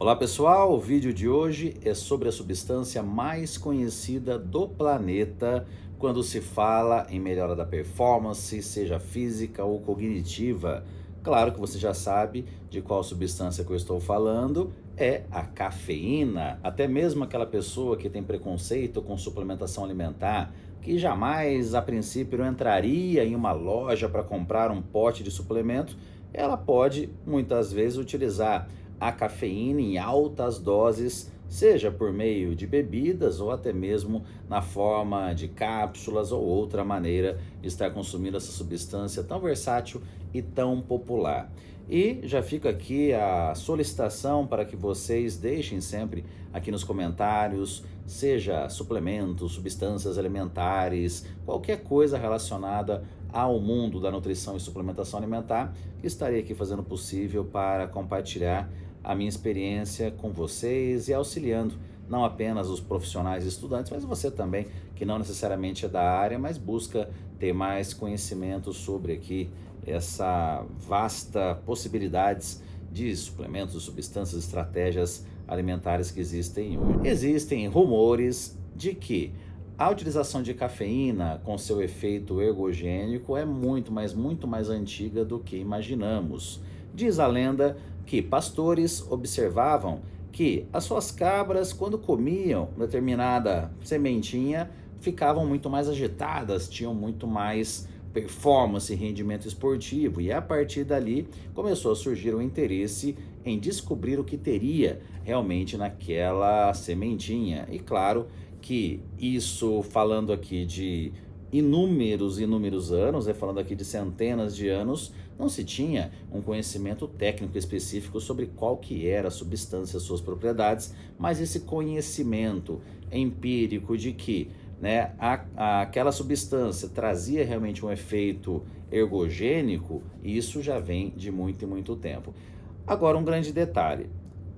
Olá pessoal, o vídeo de hoje é sobre a substância mais conhecida do planeta quando se fala em melhora da performance, seja física ou cognitiva. Claro que você já sabe de qual substância que eu estou falando, é a cafeína. Até mesmo aquela pessoa que tem preconceito com suplementação alimentar, que jamais a princípio não entraria em uma loja para comprar um pote de suplemento, ela pode muitas vezes utilizar a cafeína em altas doses, seja por meio de bebidas ou até mesmo na forma de cápsulas ou outra maneira de estar consumindo essa substância tão versátil e tão popular. E já fica aqui a solicitação para que vocês deixem sempre aqui nos comentários, seja suplementos, substâncias alimentares, qualquer coisa relacionada ao mundo da nutrição e suplementação alimentar, que estarei aqui fazendo o possível para compartilhar a minha experiência com vocês e auxiliando não apenas os profissionais e estudantes, mas você também, que não necessariamente é da área, mas busca ter mais conhecimento sobre aqui essa vasta possibilidades de suplementos, substâncias, estratégias alimentares que existem hoje. Existem rumores de que a utilização de cafeína com seu efeito ergogênico é muito mais antiga do que imaginamos. Diz a lenda que pastores observavam que as suas cabras, quando comiam determinada sementinha, ficavam muito mais agitadas, tinham muito mais performance e rendimento esportivo, e a partir dali começou a surgir o interesse em descobrir o que teria realmente naquela sementinha. E claro que isso, falando aqui de inúmeros anos, falando aqui de centenas de anos, não se tinha um conhecimento técnico específico sobre qual que era a substância, suas propriedades, mas esse conhecimento empírico de que, aquela substância trazia realmente um efeito ergogênico, isso já vem de muito e muito tempo. Agora, um grande detalhe: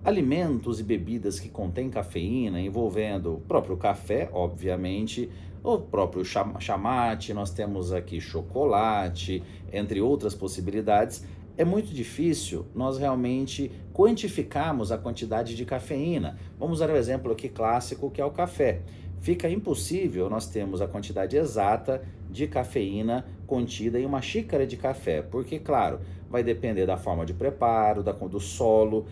alimentos e bebidas que contêm cafeína, envolvendo o próprio café, obviamente, o próprio chamate, nós temos aqui chocolate, entre outras possibilidades. É muito difícil nós realmente quantificarmos a quantidade de cafeína. Vamos usar o exemplo aqui clássico, que é o café. Fica impossível nós termos a quantidade exata de cafeína contida em uma xícara de café, porque, claro, vai depender da forma de preparo, do solo,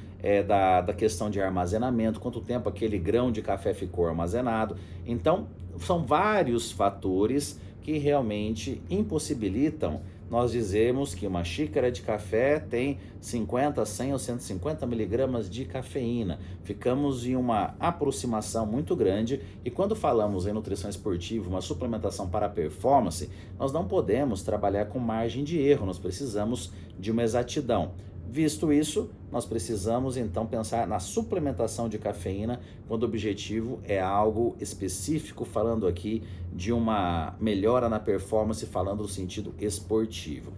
da questão de armazenamento, quanto tempo aquele grão de café ficou armazenado. Então, são vários fatores que realmente impossibilitam nós dizemos que uma xícara de café tem 50, 100 ou 150 miligramas de cafeína. Ficamos em uma aproximação muito grande, e quando falamos em nutrição esportiva, uma suplementação para performance, nós não podemos trabalhar com margem de erro, nós precisamos de uma exatidão. Visto isso, nós precisamos então pensar na suplementação de cafeína quando o objetivo é algo específico, falando aqui de uma melhora na performance, falando no sentido esportivo.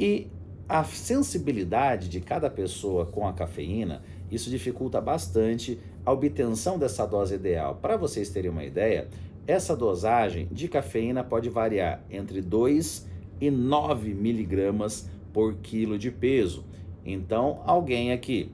E a sensibilidade de cada pessoa com a cafeína, isso dificulta bastante a obtenção dessa dose ideal. Para vocês terem uma ideia, essa dosagem de cafeína pode variar entre 2 e 9 miligramas por quilo de peso. Então, alguém aqui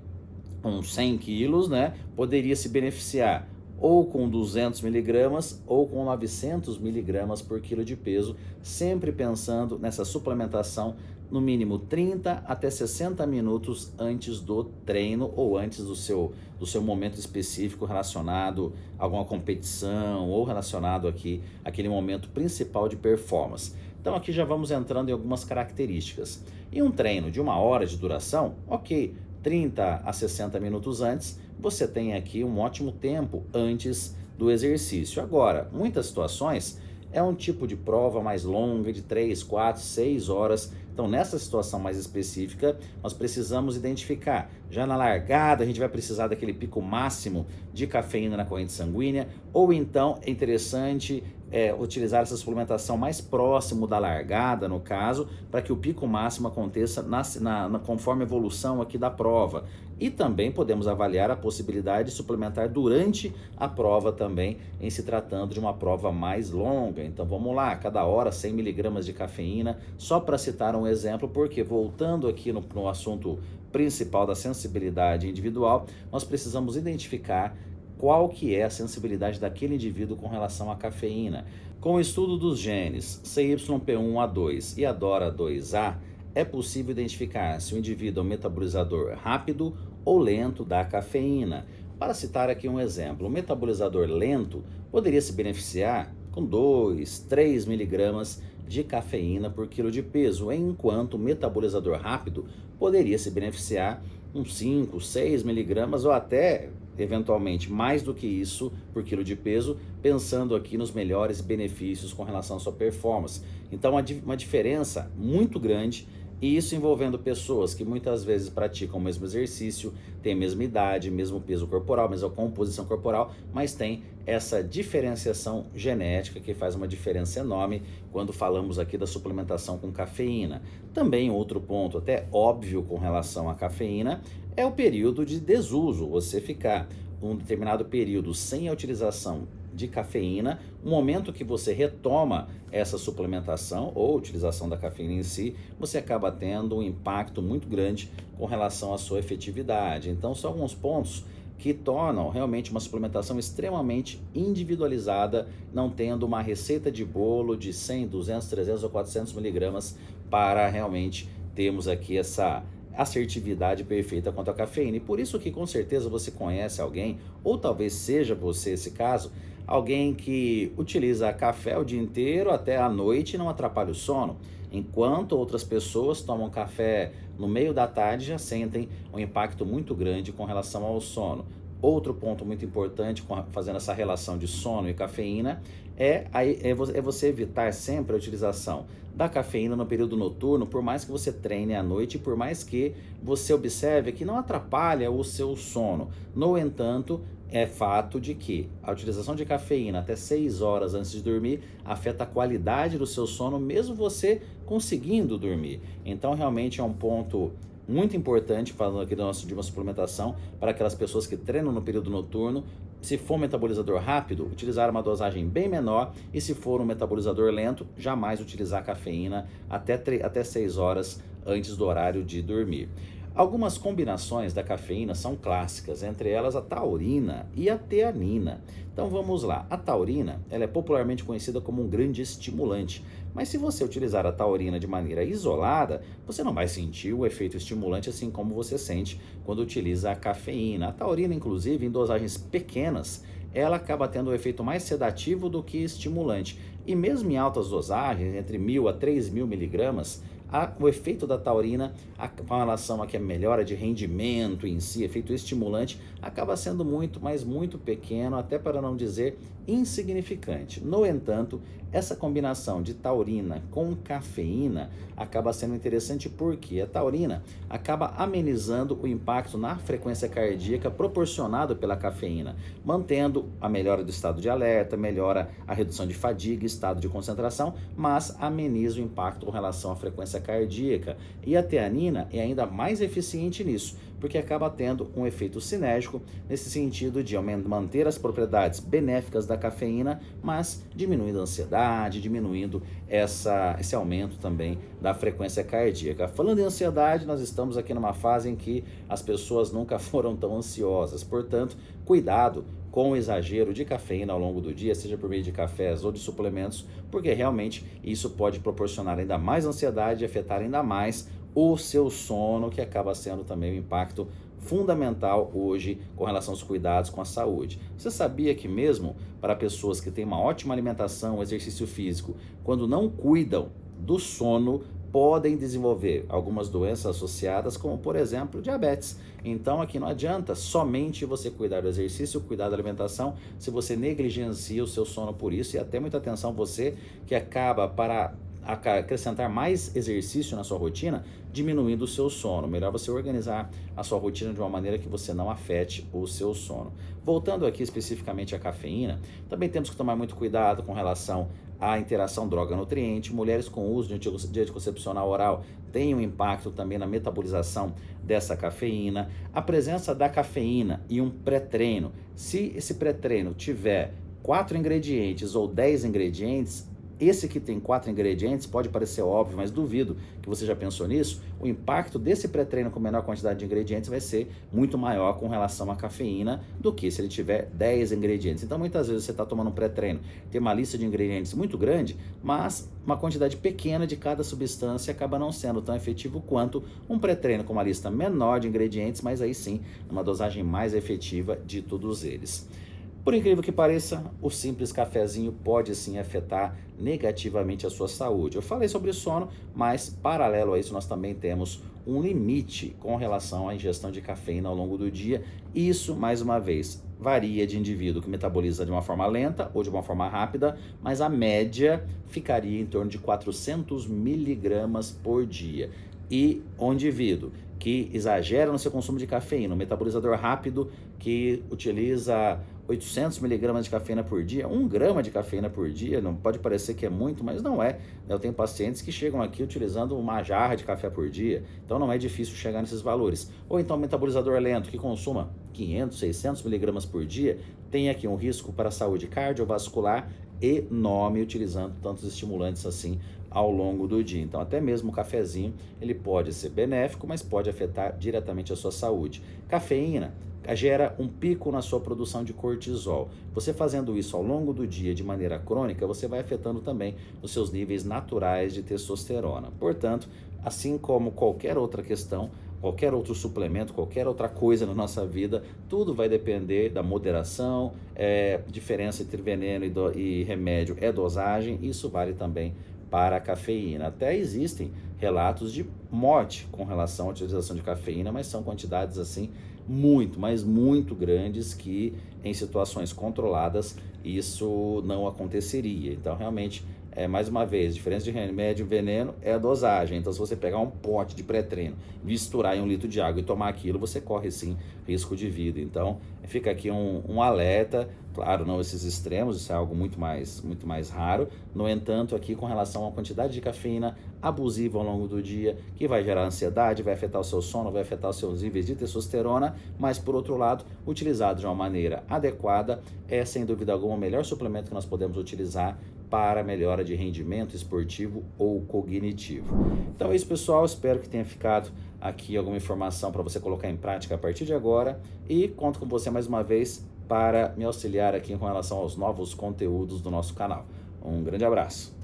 com 100 quilos, poderia se beneficiar ou com 200 miligramas ou com 900 miligramas por quilo de peso, sempre pensando nessa suplementação no mínimo 30 até 60 minutos antes do treino ou antes do seu momento específico relacionado a alguma competição ou relacionado aqui àquele momento principal de performance. Então aqui já vamos entrando em algumas características. Em um treino de 1 hora de duração, ok, 30 a 60 minutos antes, você tem aqui um ótimo tempo antes do exercício. Agora, muitas situações é um tipo de prova mais longa, de 3, 4, 6 horas. Então, nessa situação mais específica, nós precisamos identificar. Já na largada, a gente vai precisar daquele pico máximo de cafeína na corrente sanguínea, ou então é interessante utilizar essa suplementação mais próximo da largada, no caso, para que o pico máximo aconteça conforme a evolução aqui da prova. E também podemos avaliar a possibilidade de suplementar durante a prova também, em se tratando de uma prova mais longa. Então vamos lá, cada hora 100 miligramas de cafeína, só para citar um exemplo, porque voltando aqui no assunto principal da sensibilidade individual, nós precisamos identificar qual que é a sensibilidade daquele indivíduo com relação à cafeína. Com o estudo dos genes CYP1A2 e ADORA2A, é possível identificar se o indivíduo é um metabolizador rápido ou lento da cafeína. Para citar aqui um exemplo, o metabolizador lento poderia se beneficiar com 2, 3 miligramas de cafeína por quilo de peso, enquanto o metabolizador rápido poderia se beneficiar com 5, 6 miligramas ou até, eventualmente, mais do que isso por quilo de peso, pensando aqui nos melhores benefícios com relação à sua performance. Então, uma diferença muito grande, e isso envolvendo pessoas que muitas vezes praticam o mesmo exercício, têm a mesma idade, mesmo peso corporal, mesma composição corporal, mas tem essa diferenciação genética que faz uma diferença enorme quando falamos aqui da suplementação com cafeína. Também outro ponto até óbvio com relação à cafeína é o período de desuso, você ficar um determinado período sem a utilização de cafeína, no momento que você retoma essa suplementação ou utilização da cafeína em si, você acaba tendo um impacto muito grande com relação à sua efetividade. Então, são alguns pontos que tornam realmente uma suplementação extremamente individualizada, não tendo uma receita de bolo de 100, 200, 300 ou 400 miligramas para realmente termos aqui essa assertividade perfeita quanto à cafeína. E por isso que com certeza você conhece alguém, ou talvez seja você esse caso, alguém que utiliza café o dia inteiro até a noite e não atrapalha o sono, enquanto outras pessoas tomam café no meio da tarde e já sentem um impacto muito grande com relação ao sono. Outro ponto muito importante, fazendo essa relação de sono e cafeína, é você evitar sempre a utilização da cafeína no período noturno, por mais que você treine à noite, por mais que você observe que não atrapalha o seu sono. No entanto, é fato de que a utilização de cafeína até 6 horas antes de dormir afeta a qualidade do seu sono, mesmo você conseguindo dormir. Então, realmente é um ponto muito importante, falando aqui de uma suplementação, para aquelas pessoas que treinam no período noturno. Se for um metabolizador rápido, utilizar uma dosagem bem menor, e se for um metabolizador lento, jamais utilizar cafeína até 6 horas antes do horário de dormir. Algumas combinações da cafeína são clássicas, entre elas a taurina e a teanina. Então vamos lá, a taurina ela é popularmente conhecida como um grande estimulante, mas se você utilizar a taurina de maneira isolada, você não vai sentir o efeito estimulante assim como você sente quando utiliza a cafeína. A taurina, inclusive, em dosagens pequenas, ela acaba tendo um efeito mais sedativo do que estimulante. E mesmo em altas dosagens, entre 1.000 a 3.000 miligramas, o efeito da taurina, com relação a que a melhora de rendimento em si, efeito estimulante, acaba sendo muito, mas muito pequeno, até para não dizer insignificante. No entanto, essa combinação de taurina com cafeína acaba sendo interessante porque a taurina acaba amenizando o impacto na frequência cardíaca proporcionado pela cafeína, mantendo a melhora do estado de alerta, melhora a redução de fadiga, estado de concentração, mas ameniza o impacto com relação à frequência cardíaca. E a teanina é ainda mais eficiente nisso, porque acaba tendo um efeito sinérgico nesse sentido de manter as propriedades benéficas da cafeína, mas diminuindo a ansiedade, diminuindo esse aumento também da frequência cardíaca. Falando em ansiedade, nós estamos aqui numa fase em que as pessoas nunca foram tão ansiosas, portanto, cuidado com o exagero de cafeína ao longo do dia, seja por meio de cafés ou de suplementos, porque realmente isso pode proporcionar ainda mais ansiedade e afetar ainda mais o seu sono, que acaba sendo também um impacto fundamental hoje com relação aos cuidados com a saúde. Você sabia que mesmo para pessoas que têm uma ótima alimentação, exercício físico, quando não cuidam do sono, podem desenvolver algumas doenças associadas, como por exemplo diabetes. Então aqui não adianta somente você cuidar do exercício, cuidar da alimentação, se você negligencia o seu sono por isso. E até muita atenção você que acaba para acrescentar mais exercício na sua rotina, diminuindo o seu sono. Melhor você organizar a sua rotina de uma maneira que você não afete o seu sono. Voltando aqui especificamente à cafeína, também temos que tomar muito cuidado com relação à interação droga-nutriente. Mulheres com uso de anticoncepcional oral têm um impacto também na metabolização dessa cafeína. A presença da cafeína e um pré-treino, se esse pré-treino tiver 4 ingredientes ou 10 ingredientes, Esse que tem 4 ingredientes pode parecer óbvio, mas duvido que você já pensou nisso. O impacto desse pré-treino com menor quantidade de ingredientes vai ser muito maior com relação à cafeína do que se ele tiver 10 ingredientes. Então, muitas vezes você está tomando um pré-treino, tem uma lista de ingredientes muito grande, mas uma quantidade pequena de cada substância acaba não sendo tão efetivo quanto um pré-treino com uma lista menor de ingredientes, mas aí sim, uma dosagem mais efetiva de todos eles. Por incrível que pareça, o simples cafezinho pode sim afetar negativamente a sua saúde. Eu falei sobre sono, mas paralelo a isso nós também temos um limite com relação à ingestão de cafeína ao longo do dia. Isso, mais uma vez, varia de indivíduo que metaboliza de uma forma lenta ou de uma forma rápida, mas a média ficaria em torno de 400 miligramas por dia. E um indivíduo que exagera no seu consumo de cafeína, um metabolizador rápido que utiliza 800 miligramas de cafeína por dia, 1 grama de cafeína por dia, não pode parecer que é muito, mas não é. Eu tenho pacientes que chegam aqui utilizando uma jarra de café por dia, então não é difícil chegar nesses valores. Ou então um metabolizador lento que consuma 500, 600 miligramas por dia, tem aqui um risco para a saúde cardiovascular enorme utilizando tantos estimulantes assim ao longo do dia. Então, até mesmo o cafezinho, ele pode ser benéfico, mas pode afetar diretamente a sua saúde. Cafeína gera um pico na sua produção de cortisol. Você fazendo isso ao longo do dia de maneira crônica, você vai afetando também os seus níveis naturais de testosterona. Portanto, assim como qualquer outra questão, qualquer outro suplemento, qualquer outra coisa na nossa vida, tudo vai depender da moderação, diferença entre veneno e remédio é dosagem, isso vale também para a cafeína. Até existem relatos de morte com relação à utilização de cafeína, mas são quantidades assim muito, mas muito grandes que em situações controladas isso não aconteceria. Então realmente, mais uma vez, diferença de remédio e veneno é a dosagem. Então se você pegar um pote de pré-treino, misturar em 1 litro de água e tomar aquilo, você corre sim risco de vida. Então fica aqui um alerta, claro, não esses extremos, isso é algo muito mais raro. No entanto, aqui com relação à quantidade de cafeína abusiva ao longo do dia, que vai gerar ansiedade, vai afetar o seu sono, vai afetar os seus níveis de testosterona, mas por outro lado, utilizado de uma maneira adequada, é sem dúvida alguma o melhor suplemento que nós podemos utilizar para melhora de rendimento esportivo ou cognitivo. Então é isso, pessoal, espero que tenha ficado aqui alguma informação para você colocar em prática a partir de agora e conto com você mais uma vez para me auxiliar aqui com relação aos novos conteúdos do nosso canal. Um grande abraço!